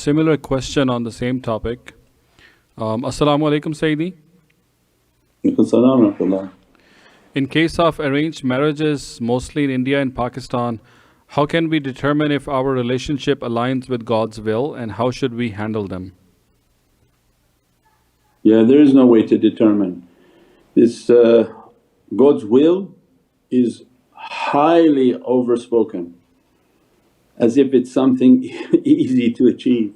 similar question on the same topic. Assalamu alaikum, Sayyidi. Salam rahmatullah. In case of arranged marriages, mostly in India and Pakistan, how can we determine if our relationship aligns with God's will, and how should we handle them? Yeah, there is no way to determine. This God's will is highly overspoken as if it's something easy to achieve.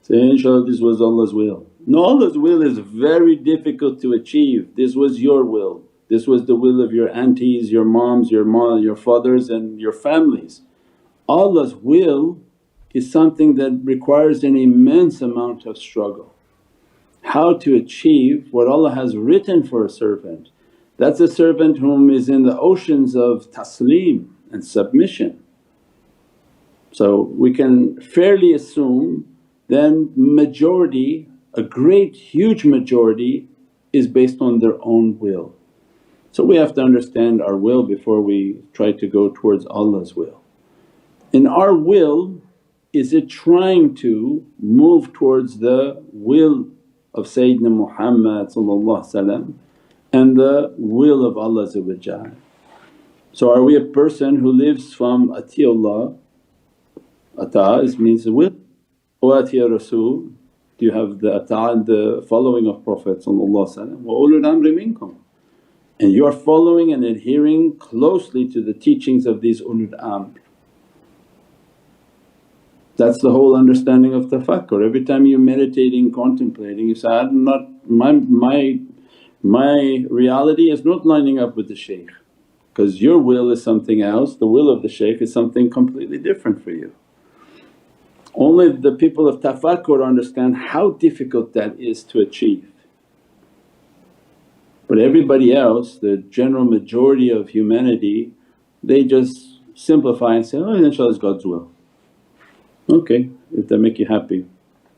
So inshaAllah this was Allah's will. No, Allah's will is very difficult to achieve. This was your will, this was the will of your aunties, your moms, your fathers and your families. Allah's will is something that requires an immense amount of struggle. How to achieve what Allah has written for a servant, that's a servant whom is in the oceans of taslim and submission. So we can fairly assume then majority, a great huge majority is based on their own will. So we have to understand our will before we try to go towards Allah's will. In our will, is it trying to move towards the will of Sayyidina Muhammad and the will of Allah. So are we a person who lives from ati'ullah, ata' means the will, wa ati'a Rasul, do you have the ata' and the following of Prophet wa ulul amri minkum, and you are following and adhering closely to the teachings of these ulul amr. That's the whole understanding of tafakkur. Every time you're meditating, contemplating, you say, I'm not, my reality is not lining up with the shaykh, because your will is something else, the will of the shaykh is something completely different for you. Only the people of tafakkur understand how difficult that is to achieve. But everybody else, the general majority of humanity, they just simplify and say, oh inshaAllah it's God's will. Okay, if that make you happy.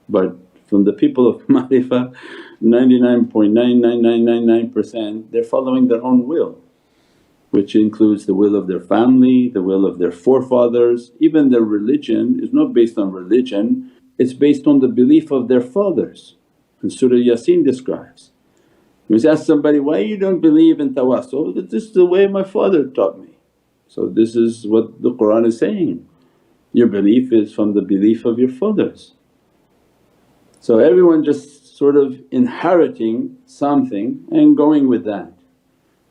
But from the people of ma'rifah, 99.99999% they're following their own will, which includes the will of their family, the will of their forefathers. Even their religion is not based on religion, it's based on the belief of their fathers. And Surah Yasin describes, you must ask somebody, why you don't believe in tawassul? This is the way my father taught me. So this is what the Qur'an is saying, your belief is from the belief of your fathers. So everyone just sort of inheriting something and going with that.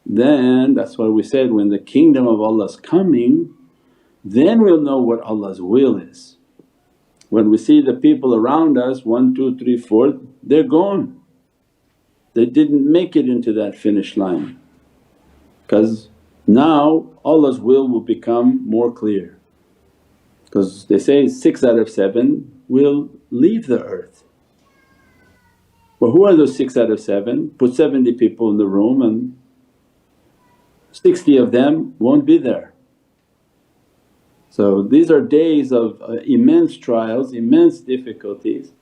Then that's why we said when the kingdom of Allah's coming, then we'll know what Allah's will is. When we see the people around us 1, 2, 3, 4, they're gone. They didn't make it into that finish line, because now Allah's will become more clear. Because they say 6 out of 7 will leave the earth. Well, who are those 6 out of 7? Put 70 people in the room and 60 of them won't be there. So these are days of immense trials, immense difficulties,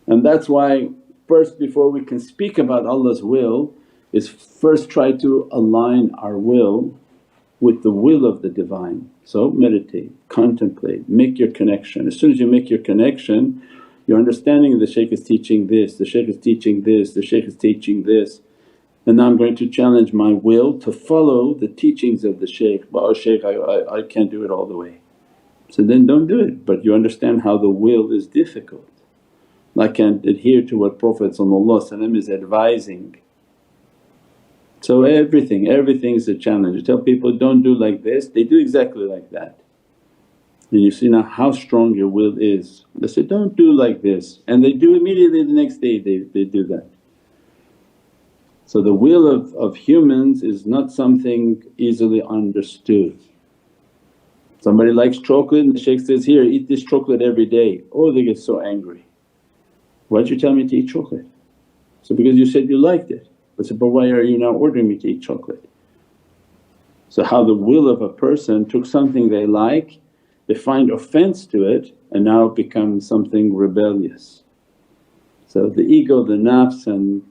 and that's why first before we can speak about Allah's will is first try to align our will with the will of the Divine. So meditate, contemplate, make your connection. As soon as you make your connection, your understanding of the shaykh is teaching this, the shaykh is teaching this, the shaykh is teaching this, and now I'm going to challenge my will to follow the teachings of the shaykh. But oh shaykh, I can't do it all the way. So then don't do it, but you understand how the will is difficult. I can't adhere to what Prophet is advising. So everything's a challenge. You tell people, don't do like this, they do exactly like that. And you see now how strong your will is. They say, don't do like this, and they do immediately the next day they do that. So the will of humans is not something easily understood. Somebody likes chocolate and the shaykh says, here eat this chocolate every day. Oh, they get so angry. Why'd you tell me to eat chocolate? So, because you said you liked it. I said, but why are you now ordering me to eat chocolate? So how the will of a person took something they like, they find offence to it and now it becomes something rebellious. So the ego, the nafs and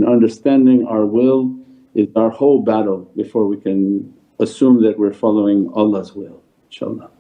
understanding our will is our whole battle before we can assume that we're following Allah's will, inshaAllah.